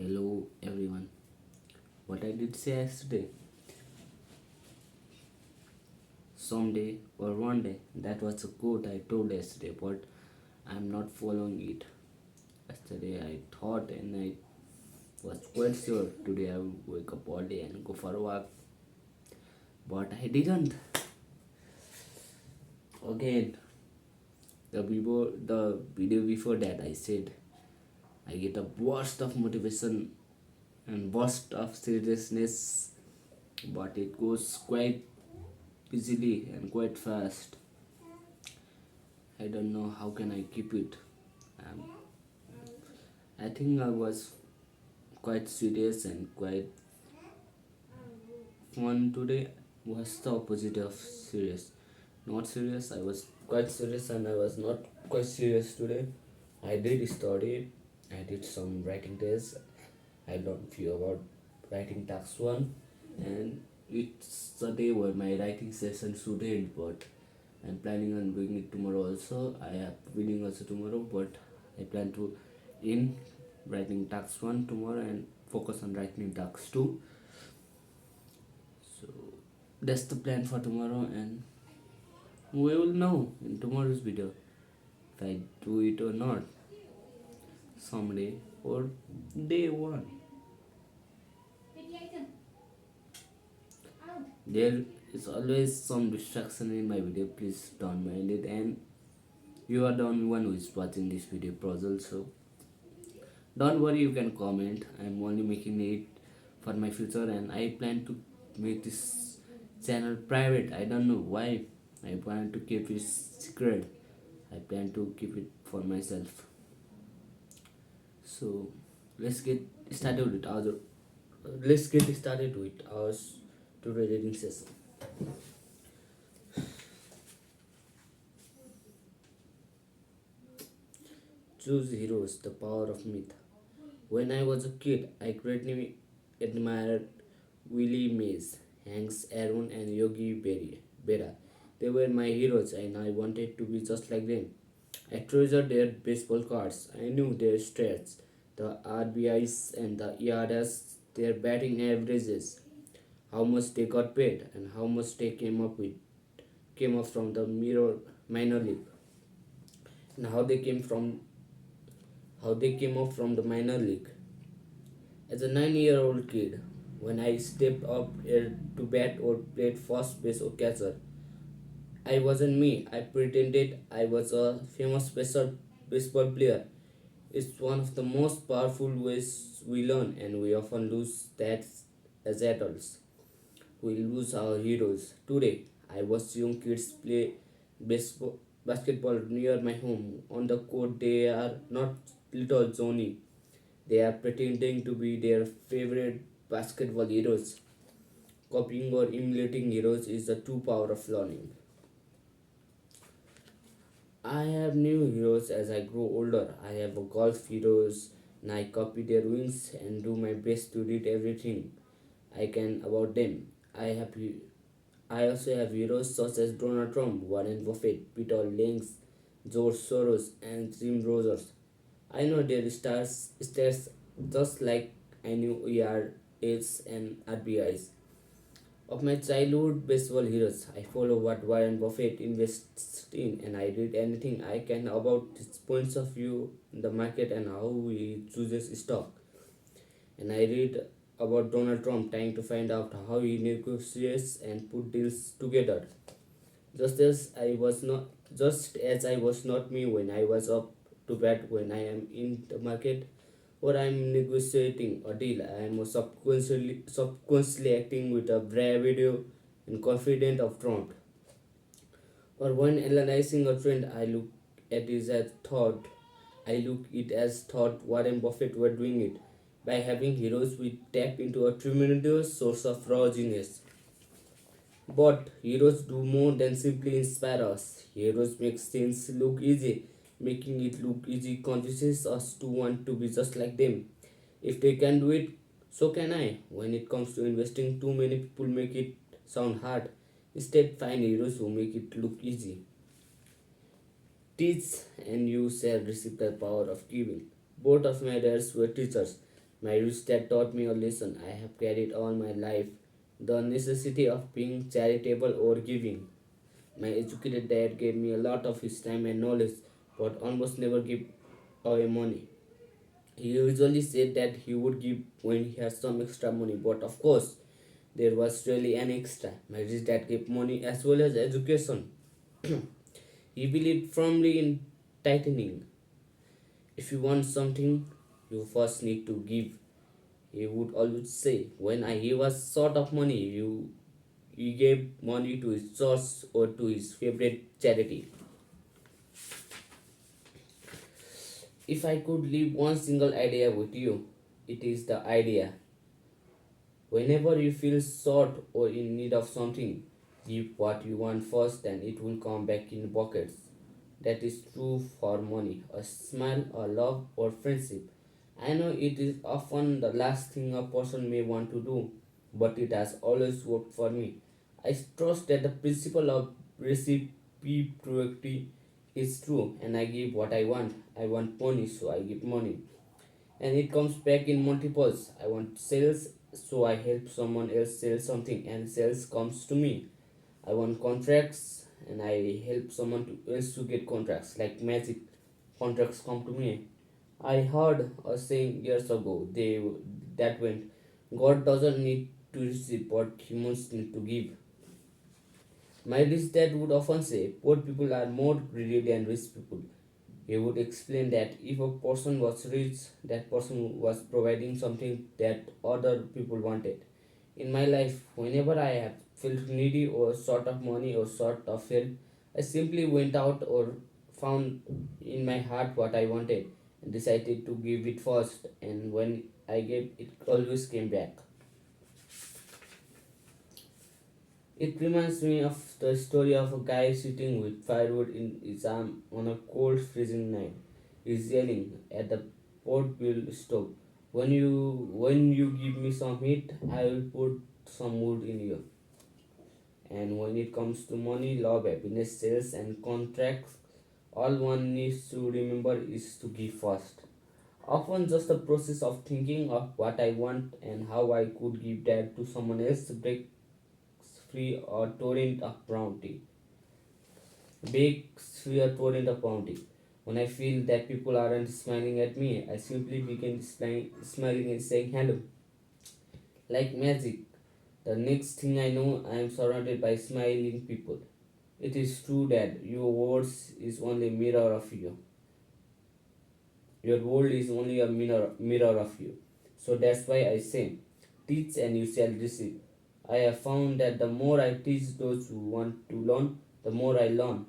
Hello everyone. What I did say yesterday, someday or one day, that was a quote I told yesterday, but I'm not following it. Yesterday I thought and I was quite sure today I would wake up early and go for a walk, but I didn't. Again, the video before that I said I get a burst of motivation and burst of seriousness, but it goes quite easily and quite fast. I don't know how can I keep it. Um, I think I was quite serious and quite fun today. Was the opposite of serious. Not serious. I was quite serious and I was not quite serious today. I did study. I did some writing tests. I learned few about writing task one, and it's the day where my writing session should end. But I'm planning on doing it tomorrow also. I have reading also tomorrow, but I plan to in writing task one tomorrow and focus on writing task two. So that's the plan for tomorrow, and we will know in tomorrow's video if I do it or not someday or day one. There is always some distraction in my video, please don't mind it, and you are the only one who is watching this video puzzle, so don't worry, you can comment. I'm only making it for my future and I plan to make this channel private. I don't know why. I plan to keep it secret. I plan to keep it for myself. So let's get started with our today reading session. Choose heroes, the power of myth. When I was a kid, I greatly admired Willie Mays, Hanks Aaron, and Yogi Berra. They were my heroes, and I wanted to be just like them. I treasured their baseball cards. I knew their stats, the RBIs and the ERS, their batting averages, how much they got paid, and how much they came up from the minor league, and how they came up from the minor league. As a 9-year-old kid, when I stepped up to bat or played first base or catcher, I wasn't me. I pretended I was a famous special baseball player. It's one of the most powerful ways we learn, and we often lose that as adults. We lose our heroes. Today, I watch young kids play basketball near my home. On the court, they are not little Johnny. They are pretending to be their favorite basketball heroes. Copying or emulating heroes is the true power of learning. I have new heroes as I grow older. I have a golf heroes and I copy their wins and do my best to read everything I can about them. I also have heroes such as Donald Trump, Warren Buffett, Peter Lynch, George Soros, and Jim Rogers. I know their stats just like I knew ERAs and RBIs. Of my childhood baseball heroes, I follow what Warren Buffett invests in and I read anything I can about his points of view in the market and how he chooses stock. And I read about Donald Trump trying to find out how he negotiates and put deals together. Just as I was not me when I was up to bat when I am in the market or I am negotiating a deal. I am subconsciously acting with a bravado and confident of Trump. Or when analyzing a trend, I look it as thought Warren Buffett were doing it. By having heroes, we tap into a tremendous source of raw genius. But heroes do more than simply inspire us. Heroes make things look easy. Making it look easy convinces us to want to be just like them. If they can do it, so can I. When it comes to investing, too many people make it sound hard. Instead, find heroes who make it look easy. Teach and you shall receive the power of giving. Both of my dads were teachers. My rich dad taught me a lesson I have carried all my life, the necessity of being charitable or giving. My educated dad gave me a lot of his time and knowledge, but almost never give away money. He usually said that he would give when he has some extra money, but of course, there was really an extra. My rich dad gave money as well as education. He believed firmly in tightening. If you want something, you first need to give. He would always say, when he was short of money, he gave money to his church or to his favorite charity. If I could leave one single idea with you, it is the idea. Whenever you feel short or in need of something, give what you want first and it will come back in buckets. That is true for money, a smile, a love, or friendship. I know it is often the last thing a person may want to do, but it has always worked for me. I trust that the principle of reciprocity is true, and I give what I want. I want money, so I give money. And it comes back in multiples. I want sales, so I help someone else sell something, and sales comes to me. I want contracts, and I help else to get contracts. Like magic, contracts come to me. I heard a saying years ago that went, God doesn't need to receive what humans need to give. My rich dad would often say, poor people are more greedy than rich people. He would explain that if a person was rich, that person was providing something that other people wanted. In my life, whenever I have felt needy or short of money or short of help, I simply went out or found in my heart what I wanted and decided to give it first. And when I gave, it always came back. It reminds me of the story of a guy sitting with firewood in his arm on a cold, freezing night. He's yelling at the pot-built stove. When you give me some heat, I will put some wood in you. And when it comes to money, love, happiness, sales, and contracts, all one needs to remember is to give first. Often, just the process of thinking of what I want and how I could give that to someone else breaks free a torrent of bounty. Breaks free a torrent of bounty. When I feel that people aren't smiling at me, I simply begin smiling and saying hello. Like magic, the next thing I know, I am surrounded by smiling people. It is true that your words is only a mirror of you. Your world is only a mirror of you. So that's why I say, teach and you shall receive. I have found that the more I teach those who want to learn, the more I learn.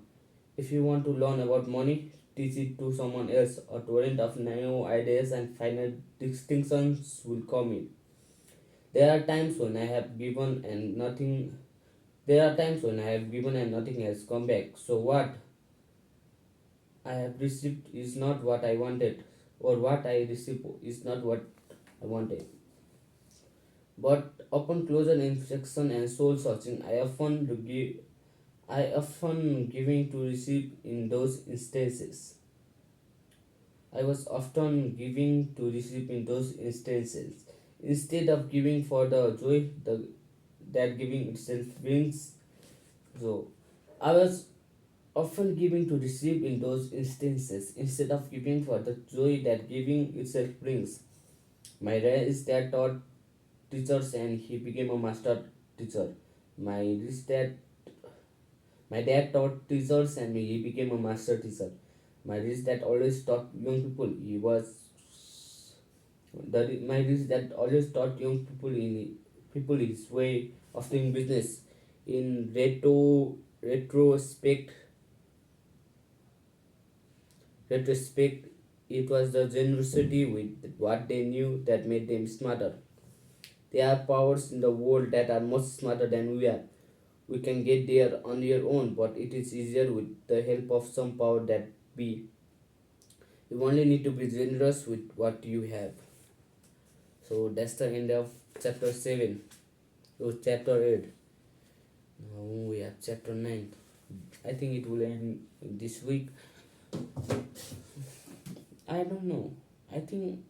If you want to learn about money, teach it to someone else. A torrent of new ideas and final distinctions will come in. There are times when I have given and nothing. There are times when I have given and nothing has come back. So what I have received is not what I wanted, or what I received is not what I wanted. But upon closer inspection and soul searching, I often giving to receive in those instances. I was often giving to receive in those instances. Instead of giving for the joy that giving itself brings. So I was often giving to receive in those instances instead of giving for the joy that giving itself brings. My raised dad taught teachers and he became a master teacher. My rich dad My dad taught teachers and he became a master teacher. My rich dad always taught young people. My rich dad always taught young people his way of doing business. In retrospect, retrospect, it was the generosity with what they knew that made them smarter. There are powers in the world that are much smarter than we are. We can get there on your own, but it is easier with the help of some power that be. You only need to be generous with what you have. So that's the end of chapter 7. So chapter 8. Now we have chapter 9. I think it will end this week. I don't know. I think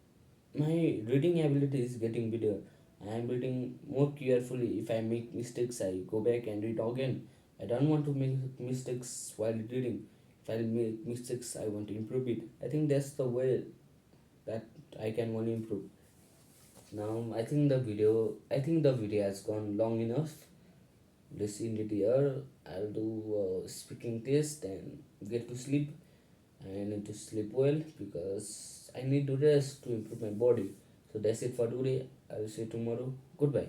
My reading ability is getting better. I am reading more carefully. If I make mistakes, I go back and read again. I don't want to make mistakes while reading. If I make mistakes, I want to improve it. I think that's the way that I can only improve. Now I think the video has gone long enough. Let's end it here. I'll do a speaking test and get to sleep. I need to sleep well because I need to rest to improve my body. So that's it for today. I will see you tomorrow. Goodbye.